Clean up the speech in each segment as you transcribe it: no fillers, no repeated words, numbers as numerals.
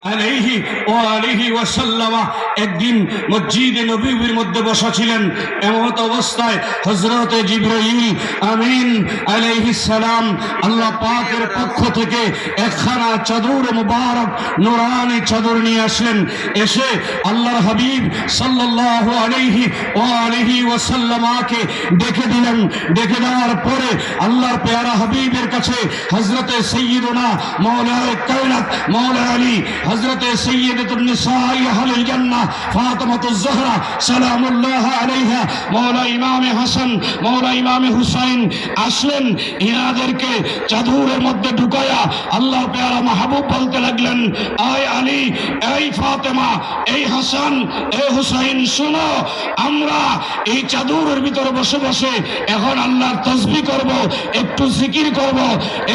আলাইহি ওয়া আলিহি ওয়াসাল্লামা একদিন মসজিদে নববীর মধ্যে বসা ছিলেন। এমত অবস্থায় হযরতে জিবরাইল আমিন আলাইহিস সালাম আল্লাহ পাকের পক্ষ থেকে একখানা চাদর মুবারক নূরানি চাদর নিয়ে আসলেন। এসে আল্লাহর হাবিব সাল্লাল্লাহু আলাইহি ওয়া আলিহি ওয়াসাল্লামাকে ডেকে দিলেন। ডেকে দেওয়ার পরে আল্লাহর পেয়ারা হাবিবের কাছে হযরতে সাইয়্যিদুনা মাওলায়ে কায়নাত মাওলা আলী হযরতে সাইয়্যিদাতুন নিসাই আহলুল জান্নাহ ফাতিমাতুজ জোহরা সালামুল্লাহ আলাইহা মাওলা ইমামে হাসান মাওলা ইমামে হুসাইন আসলেন। ইনাদেরকে চাদরের মধ্যে ঢুকায়া আল্লাহর পেয়ারা মাহবুব বলতে লাগলেন, আয় আলী, এই ফাতেমা, এই হাসান, এই হুসাইন, শুনো, আমরা এই চাদরের ভিতরে বসে বসে এখন আল্লাহর তাসবিহ করব, একটু জিকির করব।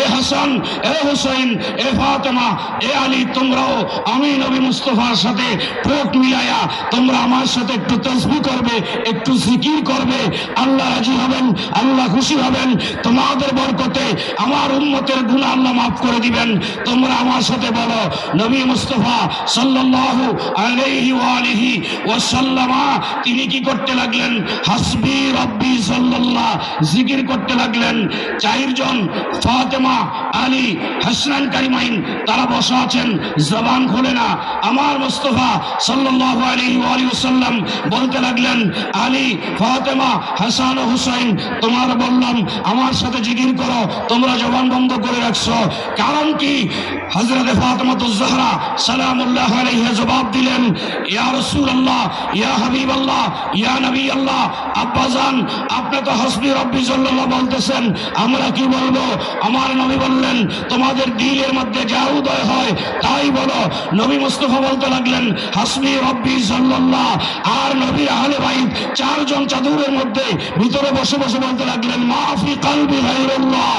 এ হাসান, এ হুসাইন, এ ফাতেমা, এ আলী, তোমরাও আমি নবী মুস্তাফার সাথে ঠোঁট মিলায়া তোমরা আমার সাথে একটু তাসবিহ করবে, একটু জিকির করবে। আল্লাহ রাজি হবেন, আল্লাহ খুশি হবেন। তোমাদের বরকতে আমার উম্মতের গুনাহ আল্লাহ মাফ করে দিবেন। তোমরা আমার সাথে বলো, নবী মুস্তাফা সাল্লাল্লাহু আলাইহি ওয়া আলিহি ওয়াসাল্লামা তিনি কি করতে লাগলেন? হাসবি রাব্বি সাল্লাল্লাহ জিকির করতে লাগলেন। চারজন ফাতেমা, আলী, হাসান কারিমাইন তারা বসা আছেন, জবান খোলে না। আমার মুস্তাফা সাল্লাল্লাহু আলাইহি ওয়া আলিহি ওয়াসাল্লাম বলতে লাগলেন, আলী, ফাতেমা, হাসান ও হুসাইন, তোমার বললাম আমার সাথে জিকির করো, তোমরা জবান বন্ধ করে রাখছো। কারণ কি? হযরতে ফাতিমাতুজ জোহরা সালামুল্লাহ আলাইহা জবাব দিলেন, ইয়া রাসূলুল্লাহ, ইয়া হাবিবাল্লাহ, ইয়া নবী আল্লাহ, আব্বাজান আপনি তো হাসবি রাব্বি সাল্লাল্লাহ বলতেছেন, আমরা কি বলবো? আমার নবী বললেন, তোমাদের দিলের মধ্যে যা উদয় হয় তাই বলো। নবী মুস্তাফা বলতে লাগলেন, হাসবি রাব্বি সাল্লাল্লাহ। আর নবীর আহলে বাইত চারজন চাদরের মধ্যে ভিতরে বসে বসে বলতে লাগলেন, মাফি কলবি গায়রুল্লাহ,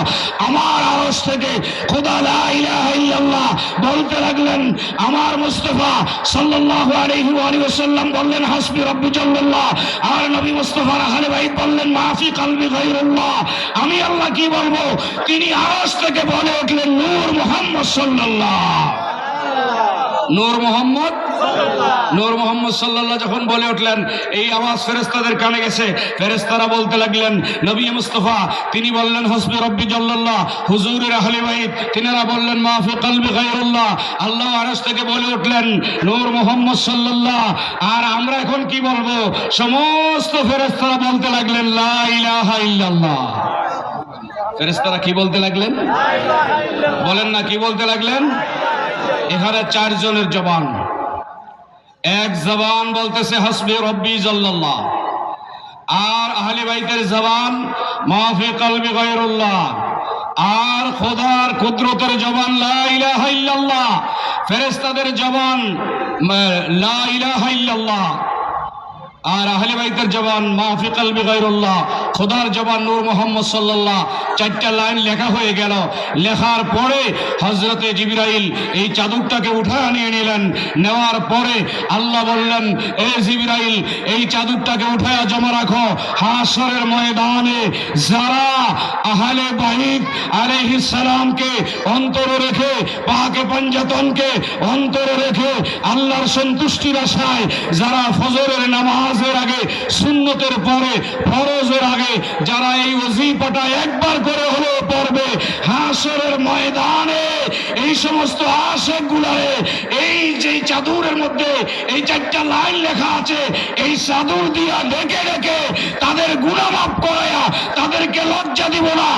আমার আরশ থেকে খোদা লা ইলাহা ইল্লাল্লাহ বলতে লাগলেন। আমার মুস্তাফা সাল্লাল্লাহু আলাইহি ওয়া আলিহি ওয়াসাল্লাম বললেন, হাসবি রাব্বি জাল্লাল্লাহ। আর নবী মুস্তাফার আহলে বাইত বললেন, মাফি কলবি গায়রুল্লাহ, আমি আল্লাহ কি বলবো? তিনি আরশ থেকে বলে উঠলেন, নূর মুহাম্মদ সাল্লাল্লাহ, নূর মুহাম্মদ, নূর মুহাম্মদ সাল্লাল্লাহ যখন বলে উঠলেন, এই আওয়াজ ফেরেশতাদের কানে গেছে। ফেরেশতারা বলতে লাগলেন, নবী মুস্তাফা তিনি বললেন, হাসবি রাব্বি জাল্লাল্লাহ। হুজুরের আহলে বাইত তিনারা বললেন, মাফি কলবি গায়রুল্লাহ। আল্লাহ আরশ থেকে বলে উঠলেন, নূর মুহাম্মদ সাল্লাল্লাহ। আর আমরা এখন কি বলবো? সমস্ত ফেরেশতারা বলতে লাগলেন, লা ইলাহা ইল্লাল্লাহ। ফেরেশতারা কি বলতে লাগলেন? বলেন না, কি বলতে লাগলেন? এখানে চারজনের জবান, এক জবান বলতেছে হাসবি রাব্বি জাল্লাল্লাহ, আর আহলে বাইতের জবান মাফি কলবি গায়রুল্লাহ, আর খোদার কুদরতের জবান লা ইলাহা ইল্লাল্লাহ, ফেরেশতাদের জবান লা ইলাহা ইল্লাল্লাহ, আর আহলে বাইতের জবান মাফি কলবি গায়রুল্লাহ, খোদার জবান নূর মুহাম্মদ সাল্লাল্লাহ। চারটা লাইন লেখা হয়ে গেল। লেখার পরে হযরতে জিবরাইল এই চাদরটাকে উঠায় নিয়ে নিলেন। নেওয়ার পরে আল্লাহ বললেন, এ জিবরাইল, এই চাদরটাকে উঠায় জমা রাখো হাশরের ময়দানে। যারা আহলে বাইত আলাইহিস সালামকে অন্তরে রেখে, পাকে পঞ্জাতনকে অন্তরে রেখে আল্লাহর সন্তুষ্টির আশায় যারা ফজরের নামাজের আগে, সুন্নতের পরে, ফরজের আগে যারা এই ওজিফাটা একবার করে হলেও পড়বে, হাশরের ময়দানে এই সমস্ত আশিক গুলারে এই যে চাদরের মধ্যে এই চারটা লাইন লেখা আছে, এই চাদর দিয়া ডেকে ডেকে তাদের গুনাহ মাফ করায়া, তাদেরকে লজ্জা দিব না,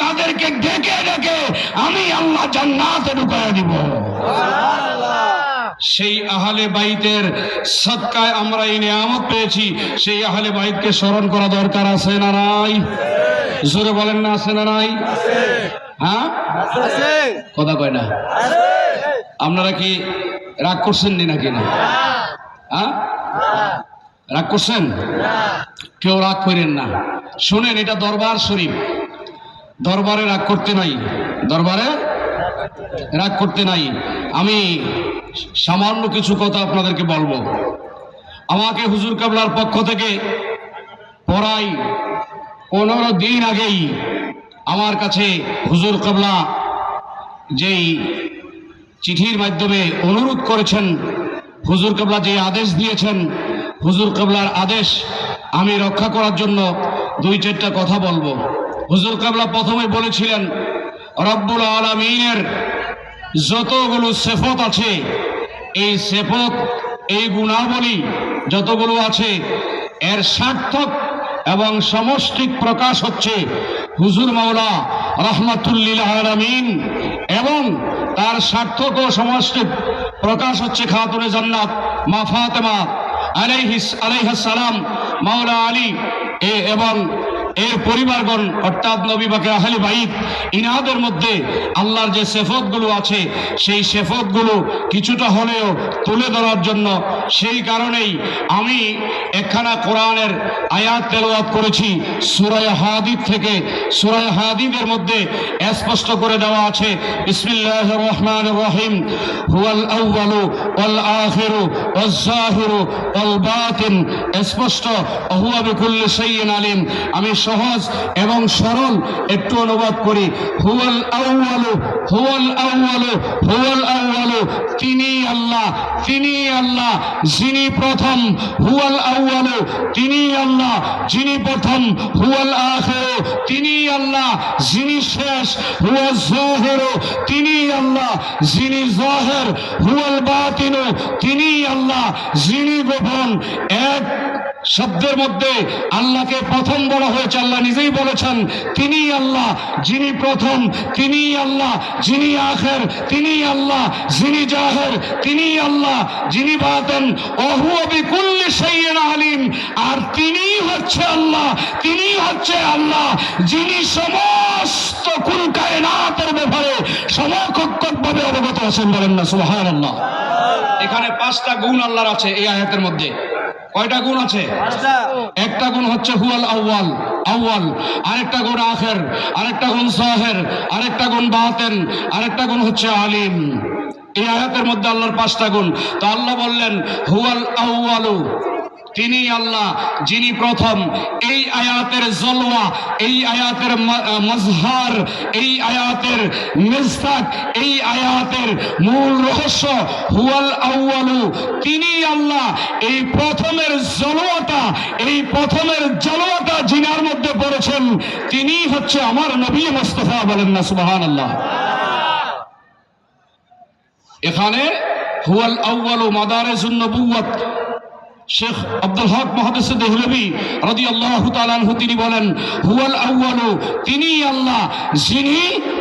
তাদেরকে ডেকে ডেকে আমি আল্লাহ জান্নাতে ঢুকায়া দিব। সেই আহলে বাইতের সদকায় আমরা এই নিয়ামত পেয়েছি। সেই আহলে বাইতকে স্মরণ করা দরকার আছে না নাই? জোরে বলেন না, আছে না নাই? হ্যাঁ, কথা কয় না। আপনারা কি রাগ করছেন নাকি? না, হ্যাঁ, রাগ করছেন? কেউ রাগ করেন না। শুনেন, এটা দরবার শরীফ, দরবারে রাগ করতে নাই, দরবারে রাগ করতে নাই। আমি সামান্য কিছু কথা আপনাদেরকে বলবো। আমাকে হুজুর কাবলার পক্ষ থেকে পড়াই 15 দিন আগেই আমার কাছে হুজুর কাবলা যেই চিঠির মাধ্যমে অনুরোধ করেছেন, হুজুর কেবলা যে আদেশ দিয়েছেন, হুজুর কেবলার আদেশ আমি রক্ষা করার জন্য দুই চারটা কথা বলবো। হুজুর কেবলা প্রথমে বলেছিলেন রব্বুল আলামিনের যতগুলো সিফত আছে, এই সিফত, এই গুণাবলী যতগুলো আছে, এর সার্থক এবং সমষ্টিক প্রকাশ হচ্ছে হুজুর মাওলা রাহমাতুল লিল আলামিন, এবং তার সার্থক ও সমষ্টিক প্রকাশ হচ্ছে খাতুনে জান্নাত মা ফাতেমা আলাইহিস সালাম, মাওলা আলী এবং এর পরিবারগণ অর্থাৎ নবী পাকের আহলে বাইত ইনাদের মধ্যে আল্লাহর যে সিফাতগুলো আছে সেই সিফাতগুলো কিছুটা হলেও তুলে ধরার জন্য, সেই কারণেই আমি একখানা কোরআনের আয়াত তেলাওয়াত করেছি সূরা হাদীদ থেকে। সূরা হাদীদের মধ্যে স্পষ্ট করে দেওয়া আছে বিসমিল্লাহির রহমানির রহিম, হুয়াল আউয়ালু ওয়াল আখিরু ওয়াজ যাহিরু ওয়াল বাতিন, স্পষ্ট হুয়া বিকুল্লি শাইইন আলিম। আমি সহজ এবং সরল একটু অনুবাদ করি। হুয়াল আউয়ালু, হুয়াল আউয়ালু, হুয়াল আউয়ালু, তিনি আল্লাহ, তিনি আল্লাহ যিনি প্রথম। হুয়াল আউয়ালু, তিনি আল্লাহ যিনি প্রথম। হুয়াল আখিরু, তিনি আল্লাহ যিনি শেষ। হুয়াল যাহিরু, তিনি আল্লাহ যিনি জাহির। হুয়াল বাতিনু, তিনি আল্লাহ যিনি গোপন। এক শব্দের মধ্যে আল্লাহকে প্রথম বলা হয়েছে। আল্লাহ নিজেই বলেছেন তিনি আল্লাহ যিনি প্রথম, তিনি আল্লাহ যিনি আখির, তিনি আল্লাহ যিনি জাহির, তিনি আল্লাহ যিনি বাতিন। ওয়া হুয়া বিকুল্লি শাইইন আলিম, আর তিনি হচ্ছে আল্লাহ, তিনি হচ্ছে আল্লাহ যিনি সমস্ত কুল কায়নাতের ব্যাপারে সমকক্ষভাবে অবগত আছেন। বলেন না সুবহানাল্লাহ। এখানে 5টা গুণ আল্লাহর আছে এই আয়াতের মধ্যে। কয়টা গুণ আছে? একটা গুণ হচ্ছে হুয়াল আউয়াল, আউয়াল, আরেকটা গুণ আখির, আরেকটা গুণ জাহির, আরেকটা গুণ বাতিন, আরেকটা গুণ হচ্ছে আলিম। এই আয়াতের মধ্যে আল্লাহর 5টা গুণ। তো আল্লাহ বললেন হুয়াল আউয়ালু, তিনি আল্লাহ যিনি প্রথম। এই আয়াতের জলওয়া, এই আয়াতের মজহার, এই আয়াতের মিজতাক, এই আয়াতের মূল রহস্য হুয়াল আউয়ালু, তিনি আল্লাহ। এই প্রথমের জলওয়াটা, এই প্রথমের জলওয়াটা জিনার মধ্যে পড়েছেন তিনি হচ্ছে আমার নবী মুস্তাফা। বলেন না সুবহানাল্লাহ। এখানে হুয়াল আউয়ালু মাদারিজুন নবুওয়াত, শেখ আব্দুল হক মুহাদ্দিস দেহলভী রাদিয়াল্লাহু তাআলা আনহু তিনি বলেন হুয়াল আউয়ালু, তিনি আল্লাহ যিনি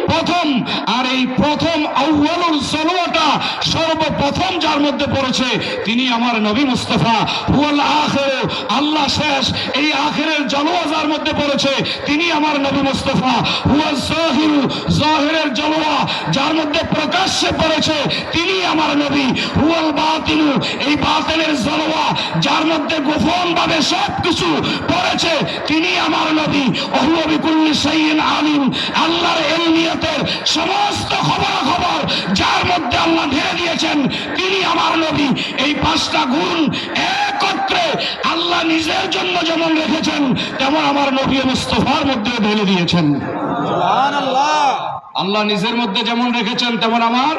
প্রথম। আর এই প্রথম আউয়ালুর জলওয়াটা সর্বপ্রথম যার মধ্যে পড়েছে তিনি আমার নবী মুস্তাফা। হুয়াল আখিরু, আল্লাহ শেষ, এই আখিরের জলওয়া যার মধ্যে পড়েছে তিনি আমার নবী মুস্তাফা। হুয়াল যাহিরু, জাহিরের জলওয়া যার মধ্যে প্রকাশ্যে পড়েছে তিনি আমার নবী। হুয়াল বাতিনু, এই বাতিনের জলওয়া যার মধ্যে গোপন ভাবে সবকিছু পড়েছে তিনি আমার নবী। ওহুয়া বিকুল্লি শাইইন আলিম, আল্লাহর ইলমিয়াতের সমস্ত খবর যার মধ্যে আল্লাহ ঢেলে দিয়েছেন তিনি আমার নবী। এই 5টা গুণ একত্রে আল্লাহ নিজের জন্য যেমন রেখেছেন তেমন আমার নবী মুস্তাফার মধ্যে ঢেলে দিয়েছেন। সুবহানাল্লাহ। আল্লাহ নিজের মধ্যে যেমন রেখেছেন তেমন আমার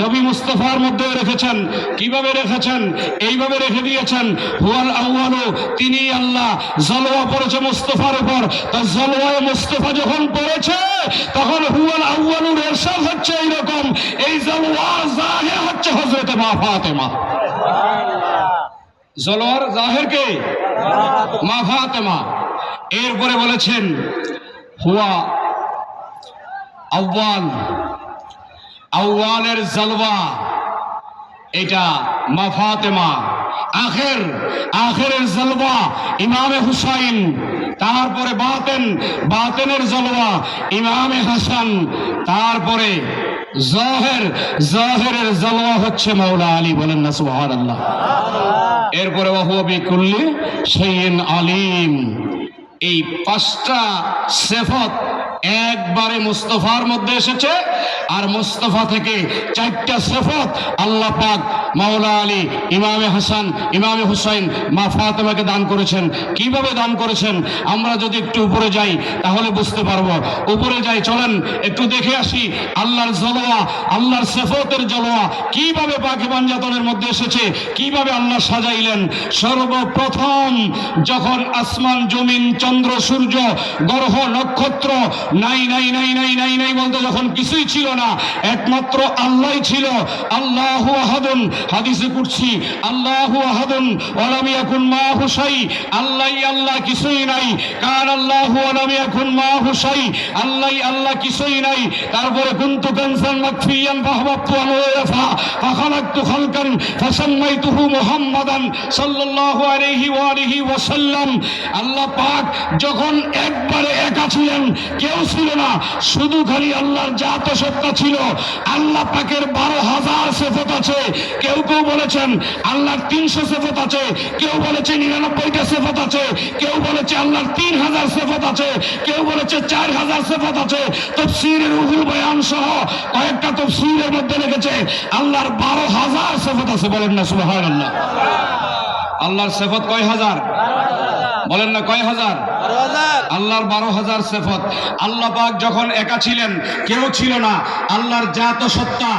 নবী মুস্তাফার মধ্যে রেখেছেন। কিভাবে রেখেছেন? এইভাবে রেখে দিয়েছেন হুয়াল আউয়ালু, তিনি আল্লাহ। জলওয়া পড়েছে মুস্তাফার উপর, তা জলওয়ায়ে মুস্তাফা যখন পড়েছে তখন হুয়াল আউয়ালুর ইরশাদ হচ্ছে এইরকম, এই জলওয়ার জাহির হচ্ছে হযরত মা ফাতেমা। জলওয়ার জাহির কে? মা ফাতেমা। এরপরে বলেছেন হুয়া আউয়াল, আউয়ালের জলওয়া এটা মা ফাতেমা। আখের, আখেরের জলওয়া ইমামে হুসাইন। তারপরে বাতেন, বাতেনের জলওয়া ইমামে হাসান। তারপরে জাহির, জাহিরের জলওয়া হচ্ছে মাওলা আলী। বলেন না সুবহানাল্লাহ। এরপরে ওয়া হুয়া বিকুল্লি শাইইন আলিম। এই 5টা সিফাত একবারে মুস্তাফার মধ্যে এসেছে, আর মুস্তাফা থেকে 4টা সিফাত আল্লাহ পাক মাওলা আলী, ইমামে হাসান, ইমামে হুসাইন, মা ফাতেমাকে দান করেছেন। কিভাবে দান করেছেন আমরা যদি একটু উপরে যাই তাহলে বুঝতে পারবো। উপরে যাই, চলেন একটু দেখে আসি আল্লাহর জলওয়া, আল্লাহর সিফাতের জলওয়া কিভাবে পাকে পাঞ্জাতনের মধ্যে এসেছে, কিভাবে আল্লাহ সাজাইলেন। সর্বপ্রথম যখন আসমান জমিন চন্দ্র সূর্য গ্রহ নক্ষত্র নাই নাই নাই নাই নাই নাই বলতে যখন কিছুই ছিল না, একমাত্র আল্লাহই ছিল। আল্লাহু আহাদুন, হাদিসে কুরসি, আল্লাহু আহাদুন ওয়া লাম ইয়াকুন মাহু শাই, আল্লাহই আল্লাহ, কিছুই নাই। কান আল্লাহু ওয়া লাম ইয়াকুন মাহু শাই, আল্লাহই আল্লাহ, কিছুই নাই। তারপরে কুনতু কানসান মাকফিয়ান ফাহবাবতু আনওয়াফা ফাখালাকতু খালকান ফাসাম্মাইতুহু মুহাম্মাদান সাল্লাল্লাহু আলাইহি ওয়া আলিহি ওয়াসাল্লাম। আল্লাহ পাক যখন একবারে একা ছিলেন, কেউ ছিল না, শুধু খালি আল্লাহর জাত ও সত্তা ছিল। আল্লাহ পাকের 12,000 সিফাত আছে। কেউ কেউ বলেছেন আল্লাহর 300 সিফাত আছে, কেউ বলেছে 99টা সিফাত আছে, কেউ বলেছে আল্লাহর 3000 সিফাত আছে, কেউ বলেছে 4000 সিফাত আছে। তাফসীরের রুহুল বয়ান সহ কয়েকটা তাফসীরের মধ্যে লিখেছে আল্লাহর 12,000 সিফাত আছে। বলেন না সুবহানাল্লাহ। আল্লাহর সিফাত কয় হাজার? বলেন না কয় হাজার? আল্লাহর 12,000 সিফাত। আল্লাহ পাক যখন একা ছিলেন, কেউ ছিল না, আল্লাহর জাত ও সত্তা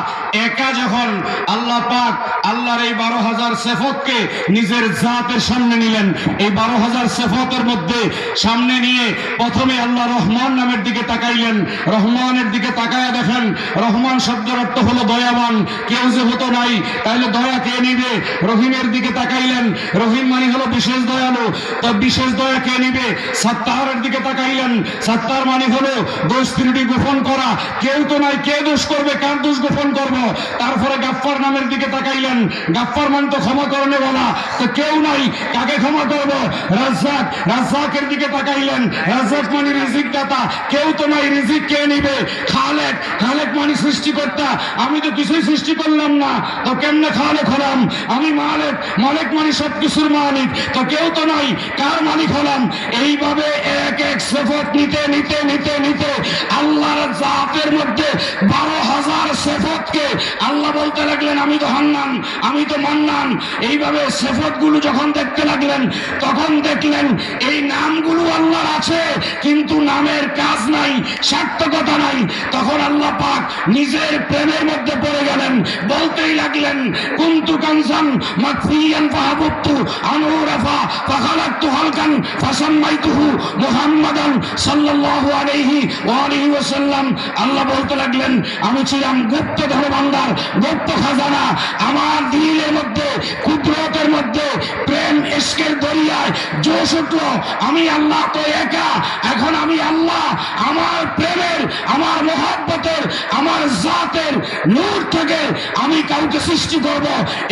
একা, যখন আল্লাহ পাক আল্লাহর এই 12,000 সিফাতকে নিজের জাতের সামনে নিলেন, এই 12,000 সিফাতের মধ্যে সামনে নিয়ে প্রথমে আল্লাহ রহমান নামের দিকে তাকাইলেন। রহমানের দিকে তাকায়া দেখেন, রহমান শব্দের অর্থ হলো দয়াবান। কেউ যেহেতু নাই তাহলে দয়া কে নিবে? রহিমের দিকে তাকাইলেন, রহিম মানে হলো বিশেষ দয়ালু, তো বিশেষ দয়া কে নিবে? সাত্তারের দিকে তাকাইলেন, সাত্তার মানে হলো দোষ ত্রুটি গোপন করা। কেউ তো নাই, কে দোষ করবে, কার দোষ গোপন করব? তারপরে গাফফার নামের দিকে তাকাইলেন, গাফফার মানে তো ক্ষমা করনে বলা, তো কেউ নাই, কাকে ক্ষমা করব? রাজ্জাক, রাজ্জাকের দিকে তাকাইলেন, রাজ্জাক মানে রিজিক দাতা, কেউ তো নাই, রিজিক কে নিবে? খালেক, খালেক মানে সৃষ্টিকর্তা, আমি তো কিছুই সৃষ্টি করলাম না, তো কেমনে খালেক হলাম? আমি মালিক, মালিক মানে সবকিছুর মালিক, তো কেউ তো নাই, কার মালিক হলাম? এইভাবে এক এক সিফাত নিতে নিতে নিতে নিতে আল্লাহর জাতের মধ্যে 12,000 সিফাতকে আল্লাহ বলতে লাগলেন আমি তো হান্নান, আমি তো মান্নান। এইভাবে সিফাতগুলো যখন দেখতে লাগলেন, তখন দেখলেন এই নামগুলো আল্লাহর আছে, কিন্তু নামের কাজ নাই, সার্থকতা নাই। তখন আল্লাহ পাক নিজের প্রেমের মধ্যে পড়ে গেলেন, বলতেই লাগলেন কুনতু কানসান মাকফিয়ান ফাহবাবতু আনওয়াফা ফাখালাকতু খালকান ফাসাম্মাইতুহু মুহাম্মাদান সাল্লাল্লাহু আলাইহি ওয়া আলিহি ওয়াসাল্লাম। আল্লাহ বলতে লাগলেন আমি ছিলাম গুপ্ত ধনভাণ্ডার, গুপ্ত খাজানা। আমার দিলের মধ্যে, কুদরতের মধ্যে প্রেম ইশকের দরিয়ায় জোশ উঠল। আমি আল্লাহ তো একা, এখন আমি আল্লাহ আমার প্রেমের, আমার মহব্বতের, আমার জাতের নূর থেকে আমি কাউকে সৃষ্টি করব।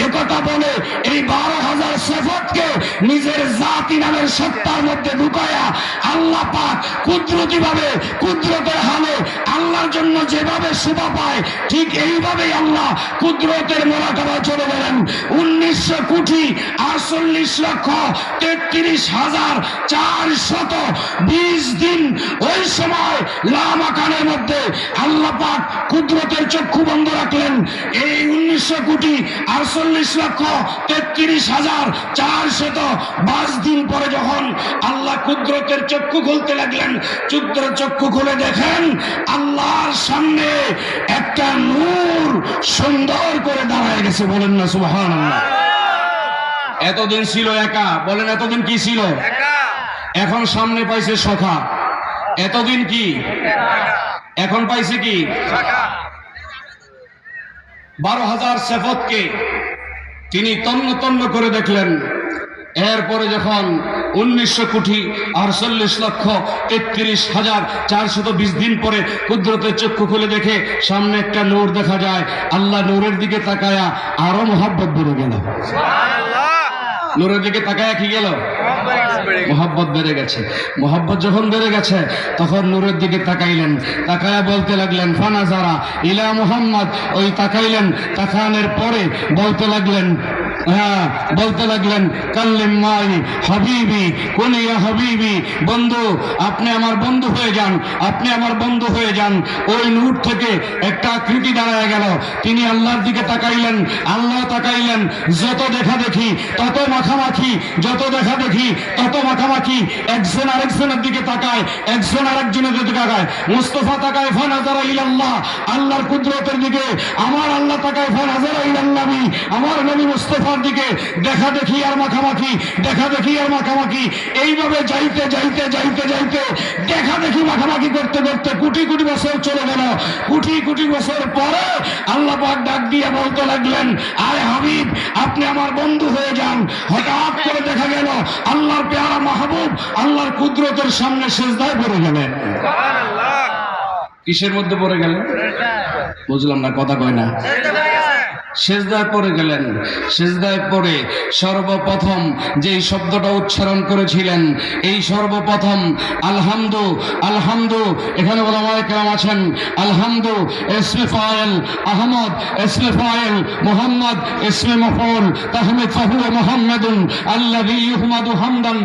একথা বলে এই 12,000 সিফাতকে নিজের জাতি নামের সত্তার মধ্যে ঢুকায়া আল্লাহ পাক কুদরতি ভাবে, কুদরতের হালে আল্লাহর জন্য যেভাবে শোভা পায়, ঠিক এইভাবেই আল্লাহ কুদরতের মোরাকাবা চলে গেলেন। 19,33,420 দিন ওই সময় লামাকানের মধ্যে আল্লাহ পাক কুদরতের চক্ষু বন্ধ রাখলেন। এই 19,33,420 দিন পরে যখন আল্লাহ কুদরতের চক্ষু খুলতে লাগলেন, চক্ষু খুলে দেখেন আল্লাহর সামনে একটা নূর সুন্দর করে দাঁড়ায় গেছে। বলেন না সুবহানাল্লাহ। এতদিন ছিল একা, বলেন এতদিন কি ছিল? এখন সামনে পাইছে সখা। এতদিন কি? এখন পাইছে কি? 12,000 সিফাতকে তিনি তন্ন তন্ন করে দেখলেন। এরপরে যখন 19,48,33,420 দিন পরে কুদরতের চক্ষু খুলে দেখে সামনে একটা নূর দেখা যায়, আল্লাহ নূরের দিকে তাকায়া আরো মোহাব্বত বেড়ে গেল। নূরের দিকে তাকায়া কি গেল? মোহাব্বত বেড়ে গেছে। মোহাব্বত যখন বেড়ে গেছে তখন নূরের দিকে তাকাইলেন, তাকায়া বলতে লাগলেন ফানাজারা ইলা মুহাম্মদ। ওই তাকাইলেন, তাকানোর পরে বলতে লাগলেন হ্যাঁ, বলতে লাগলেন কাল্লিম মাই হাবিবি কুনিয়া হাবিবি, বন্ধু আপনি আমার বন্ধু হয়ে যান, আপনি আমার বন্ধু হয়ে যান। ওই নূর থেকে একটা আকৃতি দাঁড়ায় গেল, তিনি আল্লাহর দিকে তাকাইলেন, আল্লাহ তাকাইলেন। যত দেখা দেখি তত মাখামাখি, যত দেখা দেখি তত মাখামাখি, একজন আরেকজনের দিকে তাকায়, একজন আরেকজনের দিকে তাকায়। মুস্তাফা তাকায় ফানাজারা ইলাল্লাহ, আল্লাহর কুদরতের দিকে, আমার আল্লাহ তাকায় ফানাজারা ইলাল্লাহি, আমার নবী মুস্তাফার দিকে। দেখা দেখি আর মাখামাখি, দেখা দেখি আর মাখামাখি, এইভাবে যাইতে যাইতে যাইতে যাইতে দেখা দেখি মাখামাখি করতে করতে কোটি কোটি বছর চলে গেল। কোটি কোটি বছর পরে আল্লাহ পাক ডাক দিয়ে বলতে লাগলেন, আরে হাবিব আপনি আমার বন্ধু হয়ে যান। হঠাৎ করে দেখা গেল আল্লাহর পেয়ারা মাহবুব আল্লাহর কুদরতের সামনে সিজদায় পড়ে গেলেন। কিসের মধ্যে পড়ে গেলেন? বুঝলাম না, কথা কয় না। সিজদায় পড়ে গেলেন। সিজদায় পড়ে সর্বপ্রথম যেই শব্দটা উচ্চারণ করেছিলেন, এই সর্বপ্রথম আলহামদু, আলহামদু, এখানে ওলামায়ে কেরাম আছেন, আলহামদু ইসমে ফাইল, আহমদ ইসমে ফাইল, মুহাম্মদ ইসমে মফউল, তাহমিদ ফাহুয়া মুহাম্মাদুন আল্লাযী ইউহমাদু হামদান।